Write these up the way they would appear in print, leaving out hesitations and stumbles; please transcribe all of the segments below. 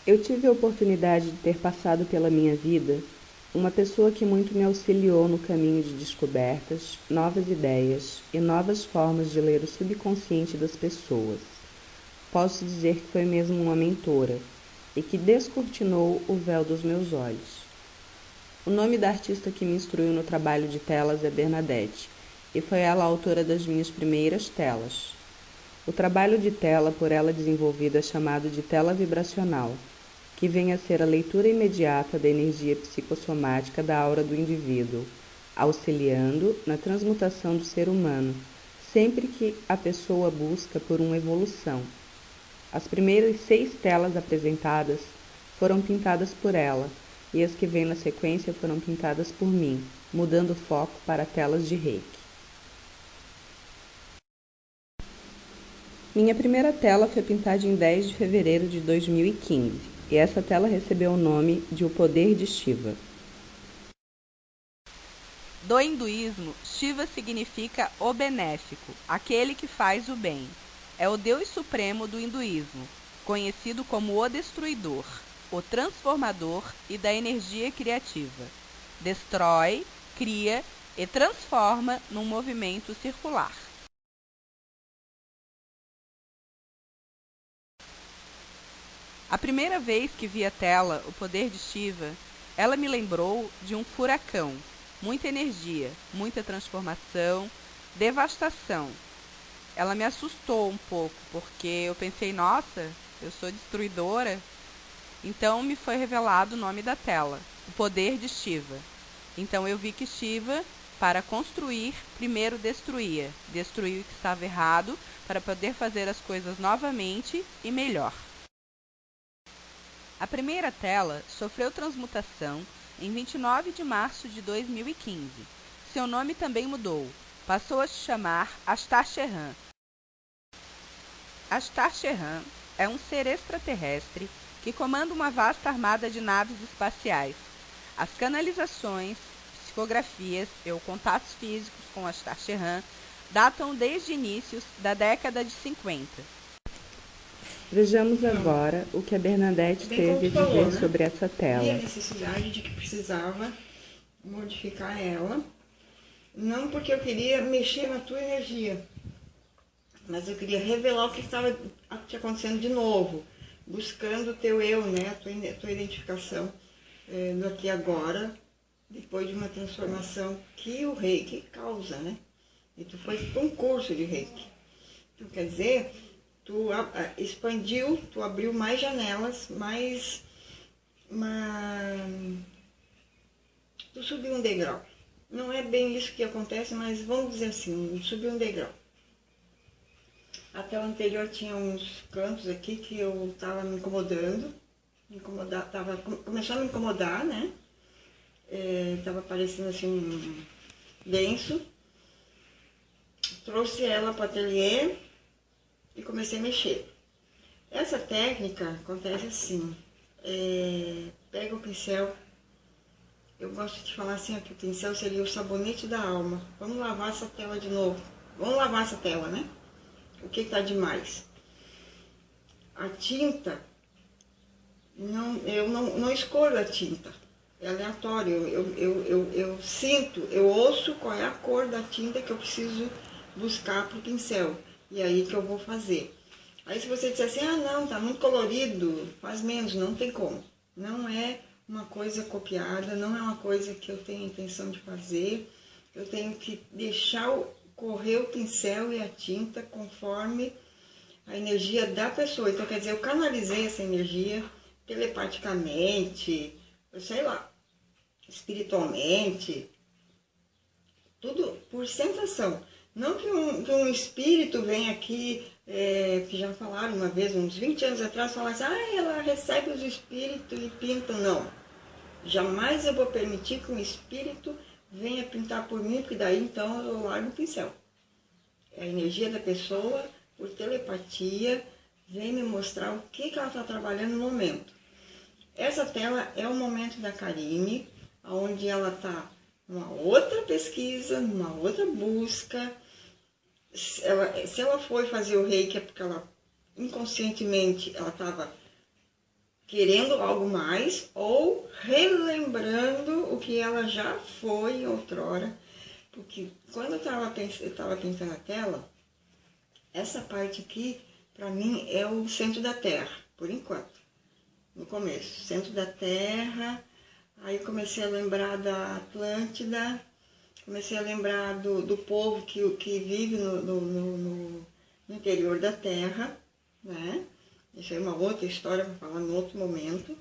Eu tive a oportunidade de ter passado pela minha vida uma pessoa que muito me auxiliou no caminho de descobertas, novas ideias e novas formas de ler o subconsciente das pessoas. Posso dizer que foi mesmo uma mentora e que descortinou o véu dos meus olhos. O nome da artista que me instruiu no trabalho de telas é Bernadette, e foi ela a autora das minhas primeiras telas. O trabalho de tela por ela desenvolvido é chamado de tela vibracional, que vem a ser a leitura imediata da energia psicossomática da aura do indivíduo, auxiliando na transmutação do ser humano, sempre que a pessoa busca por uma evolução. As primeiras 6 telas apresentadas foram pintadas por ela, e as que vêm na sequência foram pintadas por mim, mudando o foco para telas de Reiki. Minha primeira tela foi pintada em 10 de fevereiro de 2015, e essa tela recebeu o nome de O Poder de Shiva. Do hinduísmo, Shiva significa o benéfico, aquele que faz o bem. É o Deus supremo do hinduísmo, conhecido como o destruidor, o transformador e da energia criativa. Destrói, cria e transforma num movimento circular. A primeira vez que vi a tela O Poder de Shiva, ela me lembrou de um furacão, muita energia, muita transformação, devastação. Ela me assustou um pouco, porque eu pensei, nossa, eu sou destruidora. Então me foi revelado o nome da tela, O Poder de Shiva. Então eu vi que Shiva, para construir, primeiro destruía o que estava errado, para poder fazer as coisas novamente e melhor. A primeira tela sofreu transmutação em 29 de março de 2015. Seu nome também mudou, passou a se chamar Astar Sheran. Astar Sheran é um ser extraterrestre que comanda uma vasta armada de naves espaciais. As canalizações, psicografias e os contatos físicos com Astar Sheran datam desde inícios da década de 50. Vejamos agora o que a Bernadette teve a dizer sobre essa tela. E a necessidade de que precisava modificar ela, não porque eu queria mexer na tua energia, mas eu queria revelar o que estava te acontecendo de novo, buscando o teu eu, né, a tua identificação do aqui e agora, depois de uma transformação que o Reiki causa, né? E tu foi para um curso de Reiki. Então, quer dizer, tu expandiu, tu abriu mais janelas, tu subiu um degrau. Não é bem isso que acontece, mas vamos dizer assim, subiu um degrau. Até o anterior tinha uns cantos aqui que eu estava me incomodando, estava começando a me incomodar, né? Estava parecendo assim denso. Trouxe ela para o ateliê e comecei a mexer. Essa técnica acontece assim, pega o pincel, eu gosto de falar assim, que o pincel seria o sabonete da alma. Vamos lavar essa tela de novo, vamos lavar essa tela, né? O que está demais? A tinta, eu não escolho a tinta, é aleatório, eu sinto, eu ouço qual é a cor da tinta que eu preciso buscar para o pincel, e aí que eu vou fazer. Aí se você disser assim, não, tá muito colorido, faz menos, não tem como. Não é uma coisa copiada, não é uma coisa que eu tenho intenção de fazer, eu tenho que deixar correr o pincel e a tinta conforme a energia da pessoa. Então, quer dizer, eu canalizei essa energia telepaticamente, sei lá, espiritualmente, tudo por sensação. Não que um espírito venha aqui, que já falaram uma vez, uns 20 anos atrás, falasse, ela recebe os espíritos e pinta. Não. Jamais eu vou permitir que um espírito venha pintar por mim, porque daí então eu largo o pincel. A energia da pessoa, por telepatia, vem me mostrar o que ela está trabalhando no momento. Essa tela é o momento da Karine, onde ela está numa outra pesquisa, numa outra busca. Se ela foi fazer o Reiki é porque ela, inconscientemente, ela estava querendo algo mais ou relembrando o que ela já foi outrora. Porque quando eu estava pintando a tela, essa parte aqui, para mim, é o centro da Terra, por enquanto. No começo, centro da Terra, aí comecei a lembrar da Atlântida, comecei a lembrar do povo que vive no interior da Terra, né? Isso é uma outra história para falar em outro momento.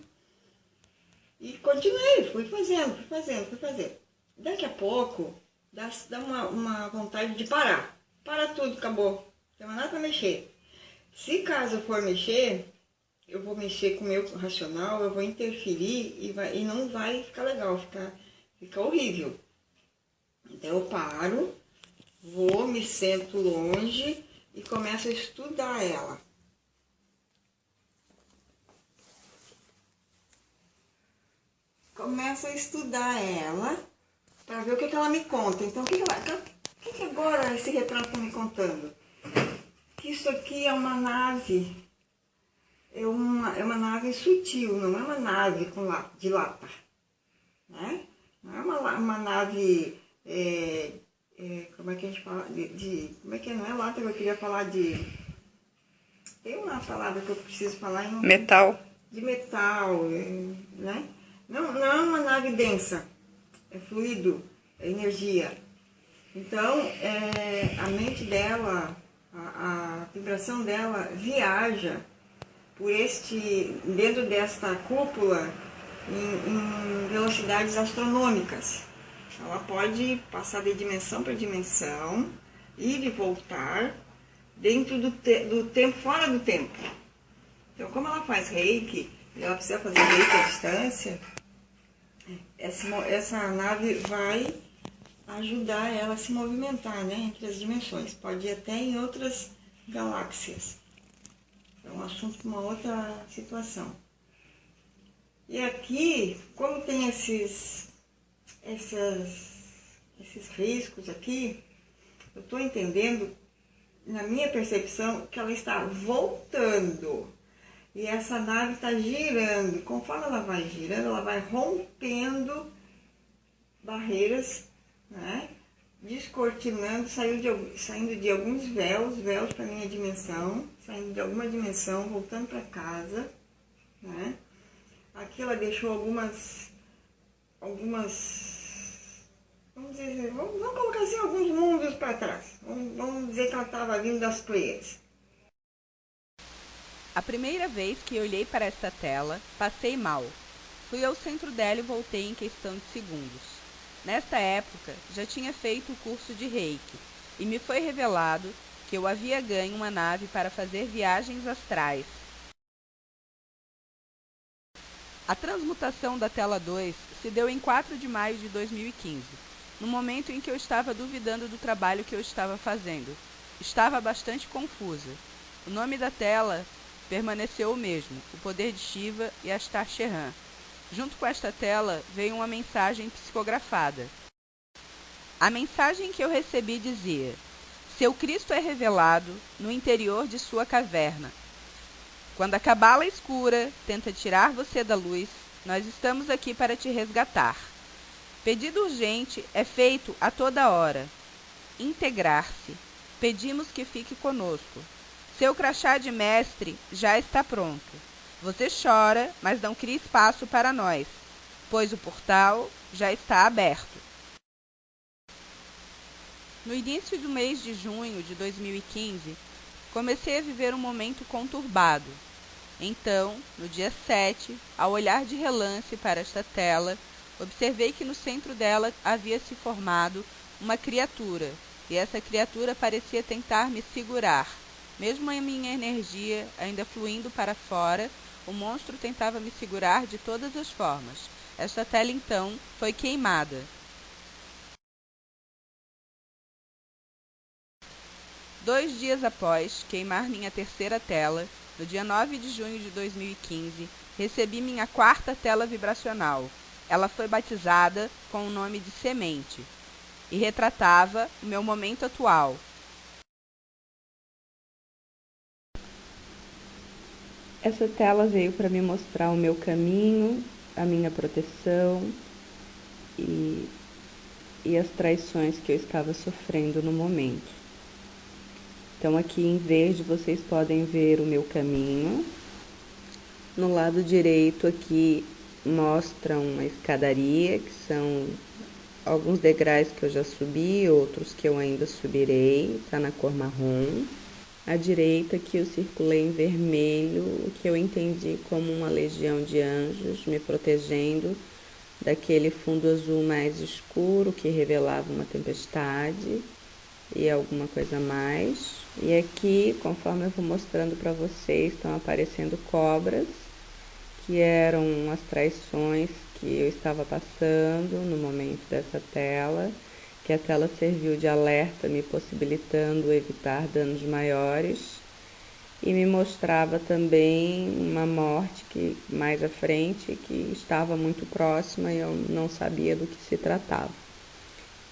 E continuei, fui fazendo. Daqui a pouco, dá uma vontade de parar. Para tudo, acabou. Não tem mais nada para mexer. Se caso eu for mexer, eu vou mexer com o meu racional, eu vou interferir e não vai ficar legal, fica horrível. Então eu paro, me sento longe e começo a estudar ela. Começo a estudar ela para ver o que ela me conta. Então, o que agora esse retrato está me contando? Que isso aqui é uma nave, é uma nave sutil, não é uma nave de lata, né? Não é uma nave, como é que a gente fala, como é que não é lata que eu queria falar tem uma palavra que eu preciso falar e não... Metal. De metal, né? Não é uma nave densa, é fluido, é energia. Então, a mente dela, a vibração dela viaja dentro desta cúpula em velocidades astronômicas. Ela pode passar de dimensão para dimensão, ir e voltar dentro do tempo, fora do tempo. Então, como ela faz reiki, ela precisa fazer reiki à distância, essa nave vai ajudar ela a se movimentar, né, entre as dimensões. Pode ir até em outras galáxias. É um assunto para uma outra situação. E aqui, como tem esses riscos aqui, eu estou entendendo, na minha percepção, que ela está voltando. E essa nave está girando. Conforme ela vai girando, ela vai rompendo barreiras, né? Descortinando, saindo de alguns véus para a minha dimensão, saindo de alguma dimensão, voltando para casa, né? Aqui ela deixou algumas vamos colocar assim, alguns mundos para trás. Vamos dizer que ela estava vindo das Pleiades. A primeira vez que olhei para esta tela, passei mal. Fui ao centro dela e voltei em questão de segundos. Nesta época, já tinha feito o curso de Reiki e me foi revelado que eu havia ganho uma nave para fazer viagens astrais. A transmutação da tela 2 se deu em 4 de maio de 2015, no momento em que eu estava duvidando do trabalho que eu estava fazendo. Estava bastante confusa. O nome da tela permaneceu o mesmo, o poder de Shiva e Astar Sheran. Junto com esta tela veio uma mensagem psicografada. A mensagem que eu recebi dizia: seu Cristo é revelado no interior de sua caverna. Quando a cabala escura tenta tirar você da luz, nós estamos aqui para te resgatar. Pedido urgente é feito a toda hora. Integrar-se. Pedimos que fique conosco. Seu crachá de mestre já está pronto. Você chora, mas não cria espaço para nós, pois o portal já está aberto. No início do mês de junho de 2015, comecei a viver um momento conturbado. Então, no dia 7, ao olhar de relance para esta tela, observei que no centro dela havia se formado uma criatura, e essa criatura parecia tentar me segurar. Mesmo a minha energia ainda fluindo para fora, o monstro tentava me segurar de todas as formas. Esta tela, então, foi queimada. Dois dias após queimar minha terceira tela, no dia 9 de junho de 2015, recebi minha quarta tela vibracional. Ela foi batizada com o nome de Semente e retratava o meu momento atual. Essa tela veio para me mostrar o meu caminho, a minha proteção e as traições que eu estava sofrendo no momento. Então aqui em verde vocês podem ver o meu caminho. No lado direito aqui mostra uma escadaria, que são alguns degraus que eu já subi, outros que eu ainda subirei, tá na cor marrom. À direita que eu circulei em vermelho, o que eu entendi como uma legião de anjos me protegendo daquele fundo azul mais escuro que revelava uma tempestade e alguma coisa mais. E aqui, conforme eu vou mostrando para vocês, estão aparecendo cobras, que eram as traições que eu estava passando no momento dessa tela, que a tela serviu de alerta, me possibilitando evitar danos maiores, e me mostrava também uma morte que mais à frente, que estava muito próxima e eu não sabia do que se tratava.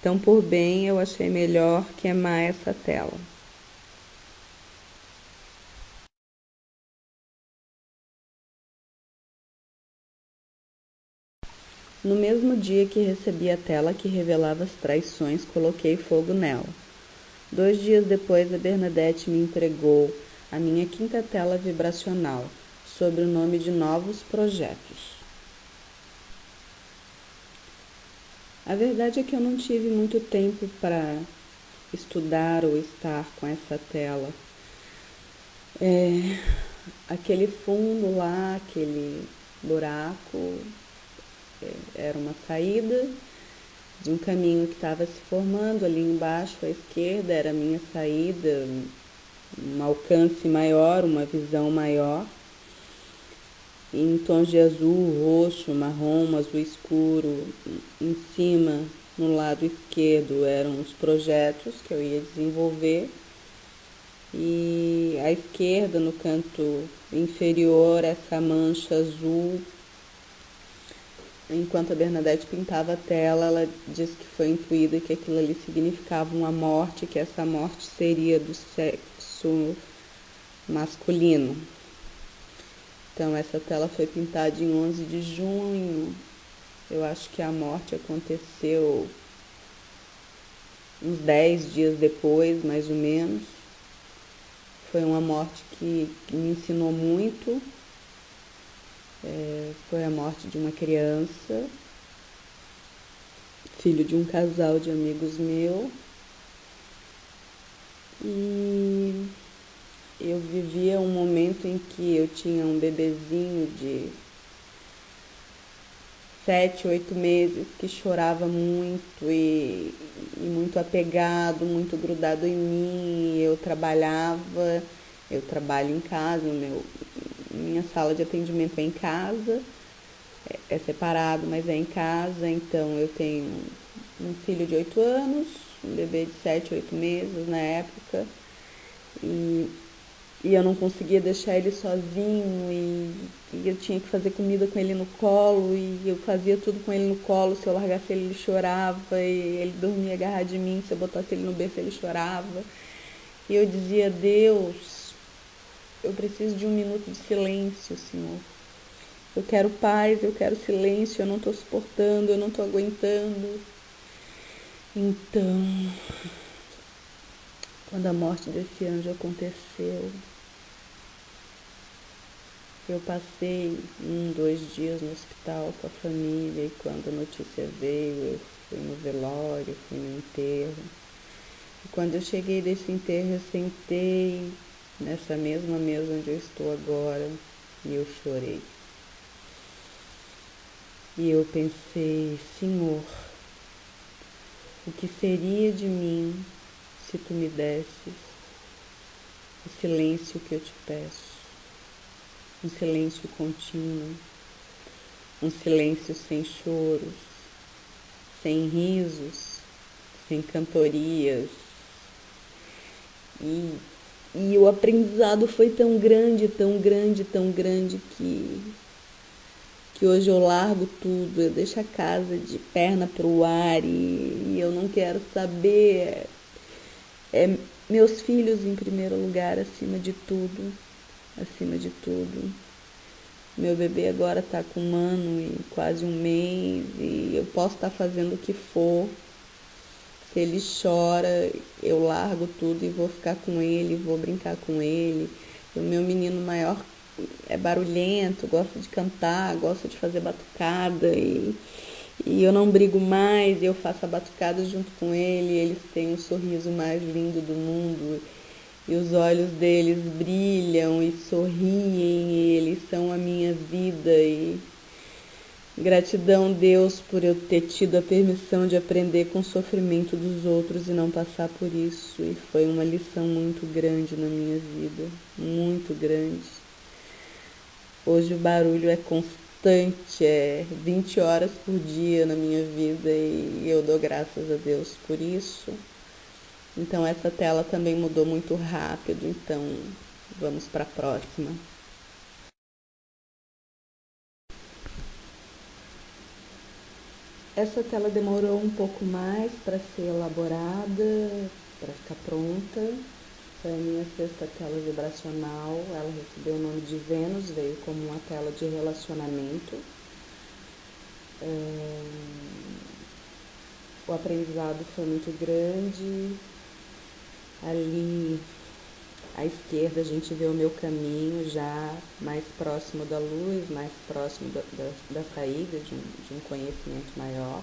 Então, por bem, eu achei melhor queimar essa tela. No mesmo dia que recebi a tela que revelava as traições, coloquei fogo nela. 2 dias depois, a Bernadette me entregou a minha 5ª tela vibracional, sob o nome de Novos Projetos. A verdade é que eu não tive muito tempo para estudar ou estar com essa tela. Aquele fundo lá, aquele buraco, era uma saída de um caminho que estava se formando ali embaixo à esquerda, era a minha saída, um alcance maior, uma visão maior, em tons de azul, roxo, marrom, azul escuro. Em cima, no lado esquerdo, eram os projetos que eu ia desenvolver, e à esquerda, no canto inferior, essa mancha azul. Enquanto a Bernadette pintava a tela, ela disse que foi intuída que aquilo ali significava uma morte, que essa morte seria do sexo masculino. Então, essa tela foi pintada em 11 de junho. Eu acho que a morte aconteceu uns 10 dias depois, mais ou menos. Foi uma morte que me ensinou muito. Foi a morte de uma criança, filho de um casal de amigos meu. E eu vivia um momento em que eu tinha um bebezinho de 7, 8 meses que chorava muito e muito apegado, muito grudado em mim. Eu trabalho em casa, minha sala de atendimento é em casa, é separado, mas é em casa. Então eu tenho um filho de 8 anos, um bebê de 7, 8 meses na época, e eu não conseguia deixar ele sozinho, e eu tinha que fazer comida com ele no colo, e eu fazia tudo com ele no colo. Se eu largasse ele chorava, e ele dormia agarrado de mim. Se eu botasse ele no berço, ele chorava. E eu dizia: Deus, eu preciso de um minuto de silêncio, Senhor. Eu quero paz, eu quero silêncio, eu não estou suportando, eu não estou aguentando. Então, quando a morte desse anjo aconteceu, eu passei 1, 2 dias no hospital com a família, e quando a notícia veio, eu fui no velório, fui no enterro. E quando eu cheguei desse enterro, eu sentei nessa mesma mesa onde eu estou agora e eu chorei. E eu pensei: Senhor, o que seria de mim se tu me desses o silêncio que eu te peço? Um silêncio contínuo, um silêncio sem choros, sem risos, sem cantorias. E o aprendizado foi tão grande, tão grande, tão grande, que hoje eu largo tudo, eu deixo a casa de perna pro ar, e eu não quero saber. Meus filhos em primeiro lugar, acima de tudo. acima de tudo. Meu bebê agora está com 1 ano e quase 1 mês e eu posso estar fazendo o que for. Se ele chora, eu largo tudo e vou ficar com ele, vou brincar com ele. O meu menino maior é barulhento, gosta de cantar, gosta de fazer batucada e eu não brigo mais, eu faço a batucada junto com ele, eles têm um sorriso mais lindo do mundo e os olhos deles brilham e sorriem e eles são a minha vida e gratidão, Deus, por eu ter tido a permissão de aprender com o sofrimento dos outros e não passar por isso. E foi uma lição muito grande na minha vida, muito grande. Hoje o barulho é constante, é 20 horas por dia na minha vida e eu dou graças a Deus por isso. Então essa tela também mudou muito rápido, então vamos para a próxima. Essa tela demorou um pouco mais para ser elaborada, para ficar pronta. Foi a minha 6ª tela vibracional. Ela recebeu o nome de Vênus, veio como uma tela de relacionamento. O aprendizado foi muito grande. Ali à esquerda a gente vê o meu caminho já mais próximo da luz, mais próximo da saída de um conhecimento maior.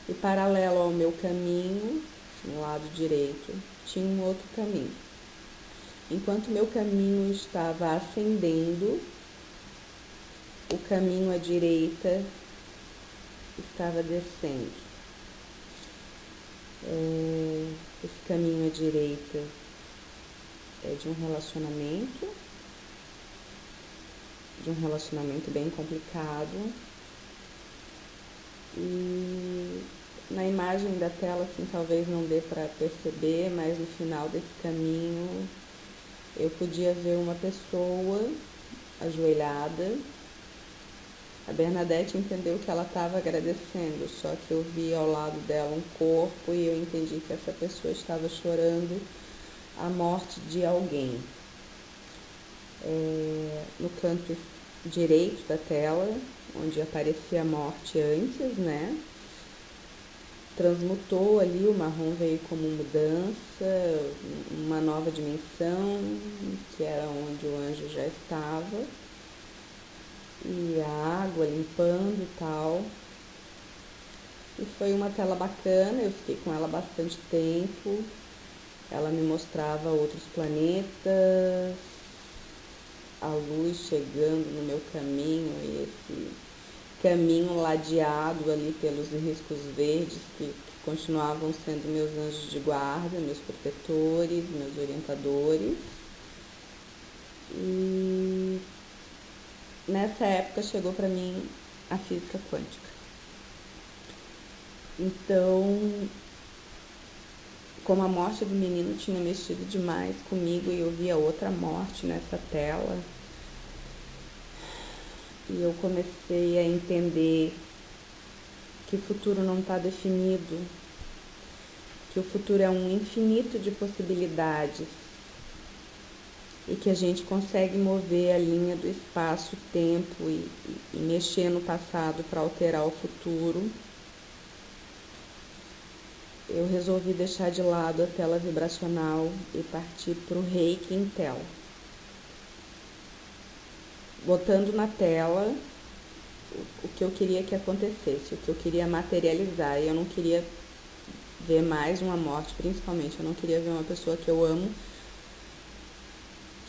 E paralelo ao meu caminho, no lado direito, tinha um outro caminho. Enquanto meu caminho estava ascendendo, o caminho à direita estava descendo. Esse caminho à direita é de um relacionamento bem complicado. E na imagem da tela, assim, talvez não dê para perceber, mas no final desse caminho eu podia ver uma pessoa ajoelhada. A Bernadette entendeu que ela estava agradecendo, só que eu vi ao lado dela um corpo e eu entendi que essa pessoa estava chorando a morte de alguém. No canto direito da tela, onde aparecia a morte antes, né? Transmutou ali, o marrom veio como mudança, uma nova dimensão, que era onde o anjo já estava. E a água limpando e tal. E foi uma tela bacana, eu fiquei com ela bastante tempo. Ela me mostrava outros planetas, a luz chegando no meu caminho e esse caminho ladeado ali pelos riscos verdes que continuavam sendo meus anjos de guarda, meus protetores, meus orientadores. E nessa época chegou para mim a física quântica. Então, como a morte do menino tinha mexido demais comigo e eu via outra morte nessa tela, e eu comecei a entender que o futuro não está definido, que o futuro é um infinito de possibilidades e que a gente consegue mover a linha do espaço-tempo e mexer no passado para alterar o futuro. Eu resolvi deixar de lado a tela vibracional e partir para o Reiki em tela. Botando na tela o que eu queria que acontecesse, o que eu queria materializar. E eu não queria ver mais uma morte, principalmente. Eu não queria ver uma pessoa que eu amo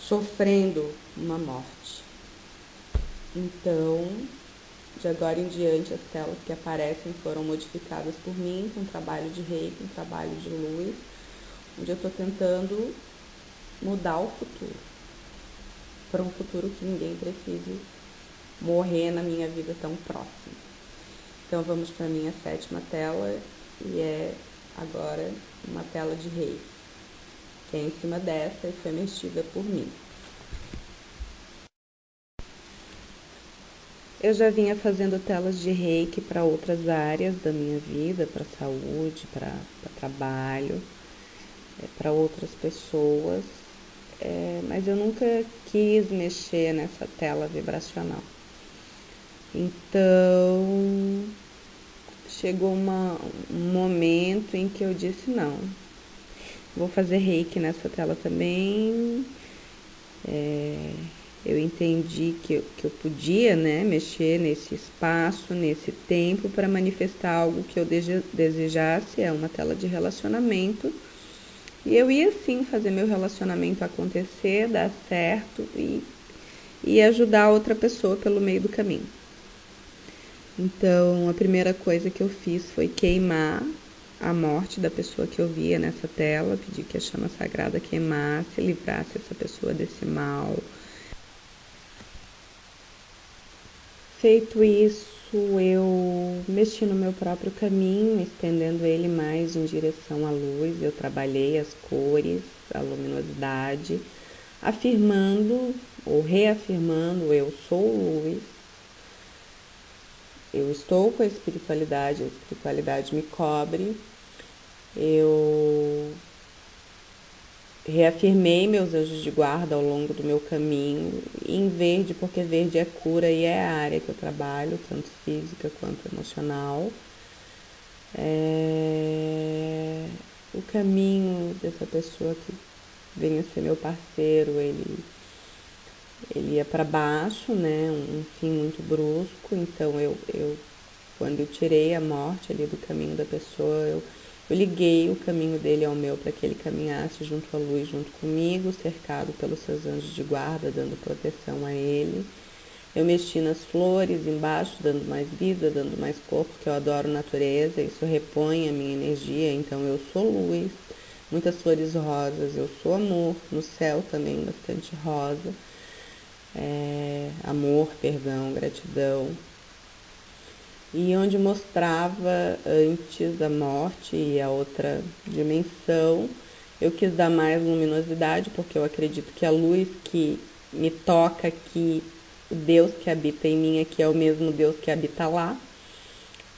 sofrendo uma morte. Então, de agora em diante, as telas que aparecem foram modificadas por mim, com trabalho de reiki, com trabalho de luz, onde eu estou tentando mudar o futuro, para um futuro que ninguém precise morrer na minha vida tão próxima. Então vamos para a minha 7ª tela, e é agora uma tela de reiki, que é em cima dessa e foi mexida por mim. Eu já vinha fazendo telas de reiki para outras áreas da minha vida, para saúde, para trabalho, para outras pessoas. mas eu nunca quis mexer nessa tela vibracional. Então, chegou um momento em que eu disse, não, vou fazer reiki nessa tela também. Eu entendi que eu podia, né, mexer nesse espaço, nesse tempo, para manifestar algo que eu desejasse, é uma tela de relacionamento. E eu ia sim fazer meu relacionamento acontecer, dar certo e ajudar outra pessoa pelo meio do caminho. Então, a primeira coisa que eu fiz foi queimar a morte da pessoa que eu via nessa tela, pedi que a chama sagrada queimasse, livrasse essa pessoa desse mal. Feito isso, eu mexi no meu próprio caminho, estendendo ele mais em direção à luz. Eu trabalhei as cores, a luminosidade, afirmando ou reafirmando, eu sou luz, eu estou com a espiritualidade me cobre. Eu reafirmei meus anjos de guarda ao longo do meu caminho, em verde, porque verde é cura e é a área que eu trabalho, tanto física quanto emocional. O caminho dessa pessoa que venha ser meu parceiro, ele ia para baixo, né? Um fim muito brusco. Então quando eu tirei a morte ali do caminho da pessoa, eu liguei o caminho dele ao meu para que ele caminhasse junto à luz, junto comigo, cercado pelos seus anjos de guarda, dando proteção a ele. Eu mexi nas flores embaixo, dando mais vida, dando mais cor, porque eu adoro natureza, isso repõe a minha energia, então eu sou luz, muitas flores rosas, eu sou amor, no céu também bastante rosa, amor, perdão, gratidão. E onde mostrava antes a morte e a outra dimensão, eu quis dar mais luminosidade, porque eu acredito que a luz que me toca aqui, o Deus que habita em mim aqui é o mesmo Deus que habita lá.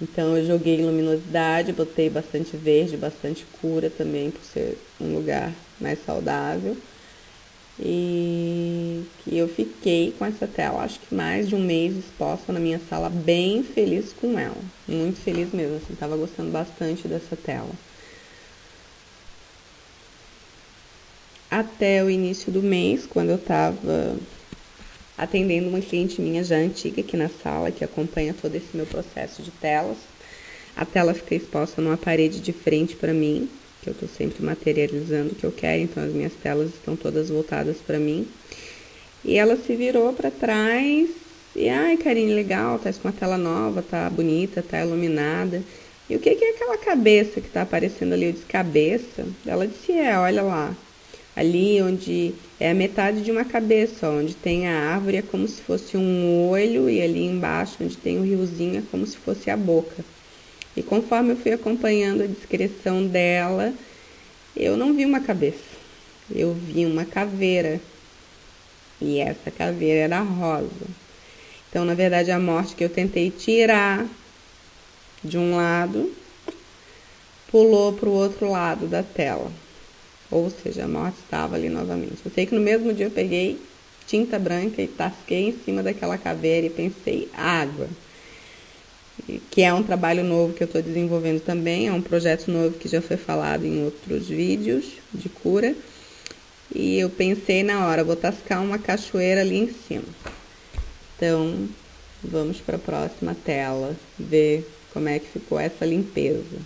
Então eu joguei luminosidade, botei bastante verde, bastante cura também, por ser um lugar mais saudável. E eu fiquei com essa tela, acho que mais de um mês exposta na minha sala, bem feliz com ela. Muito feliz mesmo, assim, tava gostando bastante dessa tela. Até o início do mês, quando eu tava atendendo uma cliente minha já antiga aqui na sala, que acompanha todo esse meu processo de telas. A tela fica exposta numa parede de frente para mim, que eu estou sempre materializando o que eu quero, então as minhas telas estão todas voltadas para mim. E ela se virou para trás e, ai, Karine, legal, tá com uma tela nova, tá bonita, tá iluminada. E o que é aquela cabeça que tá aparecendo ali? Eu disse, cabeça? Ela disse, olha lá. Ali onde é a metade de uma cabeça, onde tem a árvore é como se fosse um olho e ali embaixo onde tem o riozinho é como se fosse a boca. E conforme eu fui acompanhando a descrição dela, eu não vi uma cabeça, eu vi uma caveira. E essa caveira era rosa. Então, na verdade, a morte que eu tentei tirar de um lado, pulou para o outro lado da tela. Ou seja, a morte estava ali novamente. Eu sei que no mesmo dia eu peguei tinta branca e tasquei em cima daquela caveira e pensei, água. Que é um trabalho novo que eu estou desenvolvendo também, é um projeto novo que já foi falado em outros vídeos de cura. E eu pensei na hora, vou tascar uma cachoeira ali em cima. Então, vamos para a próxima tela, ver como é que ficou essa limpeza.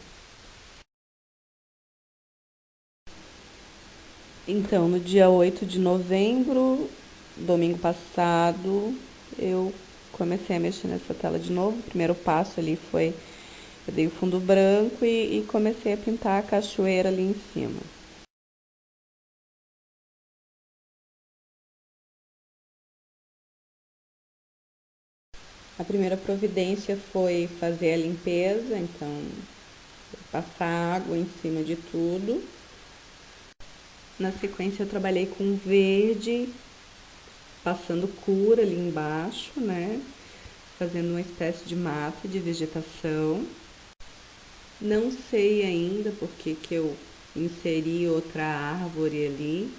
Então, no dia 8 de novembro, domingo passado, eu comecei a mexer nessa tela de novo. O primeiro passo ali foi, eu dei o fundo branco e comecei a pintar a cachoeira ali em cima. A primeira providência foi fazer a limpeza, então passar água em cima de tudo. Na sequência eu trabalhei com verde, passando cura ali embaixo, né? Fazendo uma espécie de mapa de vegetação. Não sei ainda porque que eu inseri outra árvore ali.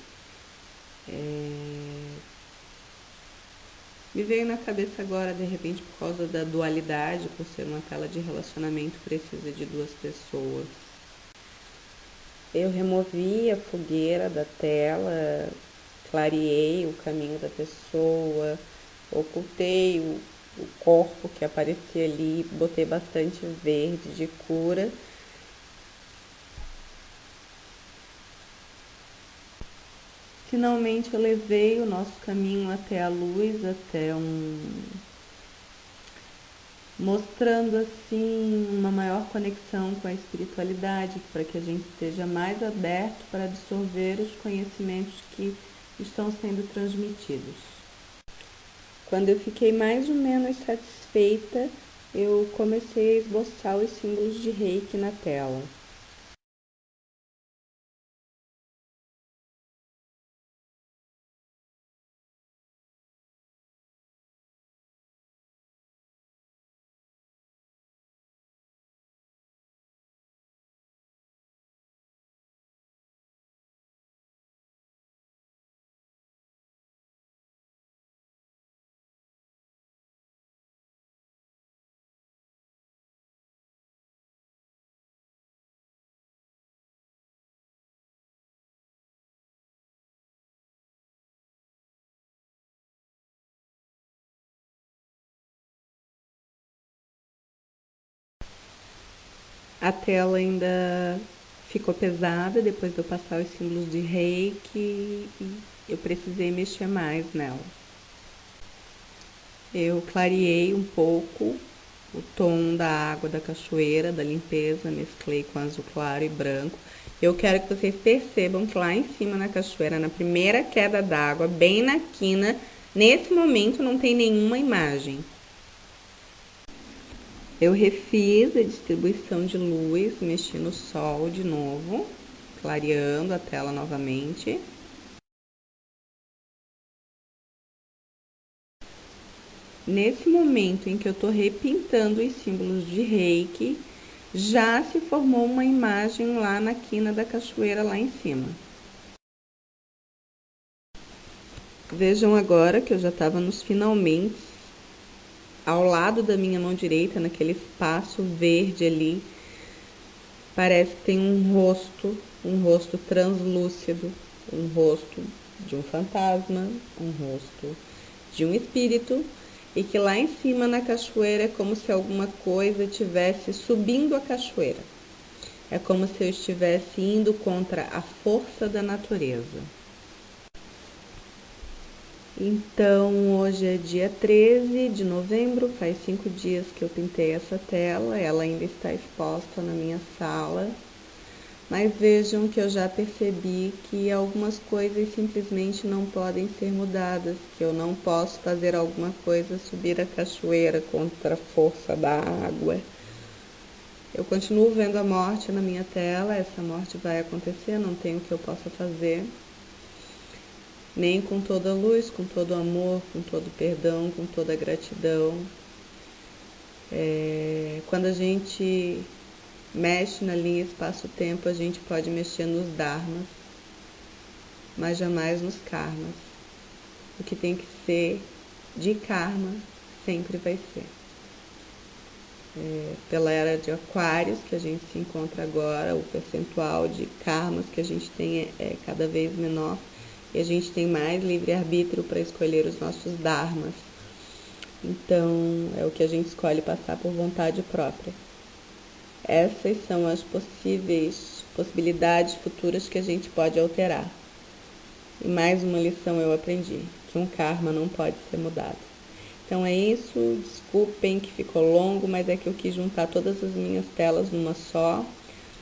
Me veio na cabeça agora, de repente, por causa da dualidade, por ser uma tela de relacionamento, precisa de duas pessoas. Eu removi a fogueira da tela, clareei o caminho da pessoa, ocultei o corpo que aparecia ali, botei bastante verde de cura. Finalmente eu levei o nosso caminho até a luz, mostrando assim uma maior conexão com a espiritualidade, para que a gente esteja mais aberto para absorver os conhecimentos que estão sendo transmitidos. Quando eu fiquei mais ou menos satisfeita, eu comecei a esboçar os símbolos de Reiki na tela. A tela ainda ficou pesada depois de eu passar os símbolos de Reiki e eu precisei mexer mais nela. Eu clareei um pouco o tom da água da cachoeira, da limpeza, mesclei com azul claro e branco. Eu quero que vocês percebam que lá em cima na cachoeira, na primeira queda d'água, bem na quina, nesse momento não tem nenhuma imagem. Eu refiz a distribuição de luz, mexi no sol de novo, clareando a tela novamente. Nesse momento em que eu estou repintando os símbolos de Reiki, já se formou uma imagem lá na quina da cachoeira, lá em cima. Vejam agora que eu já estava nos finalmente, ao lado da minha mão direita, naquele espaço verde ali, parece que tem um rosto translúcido, um rosto de um fantasma, um rosto de um espírito, e que lá em cima na cachoeira é como se alguma coisa estivesse subindo a cachoeira. É como se eu estivesse indo contra a força da natureza. Então, hoje é dia 13 de novembro, faz 5 dias que eu pintei essa tela, ela ainda está exposta na minha sala, mas vejam que eu já percebi que algumas coisas simplesmente não podem ser mudadas, que eu não posso fazer alguma coisa subir a cachoeira contra a força da água. Eu continuo vendo a morte na minha tela, essa morte vai acontecer, não tem o que eu possa fazer. Nem com toda a luz, com todo o amor, com todo o perdão, com toda a gratidão. Quando a gente mexe na linha espaço-tempo, a gente pode mexer nos dharmas, mas jamais nos karmas. O que tem que ser de karma sempre vai ser. Pela era de Aquários que a gente se encontra agora, o percentual de karmas que a gente tem é cada vez menor. E a gente tem mais livre-arbítrio para escolher os nossos dharmas. Então, é o que a gente escolhe passar por vontade própria. Essas são as possibilidades futuras que a gente pode alterar. E mais uma lição eu aprendi, que um karma não pode ser mudado. Então é isso, desculpem que ficou longo, mas é que eu quis juntar todas as minhas telas numa só.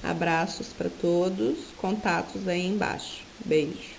Abraços para todos, contatos aí embaixo. Beijo.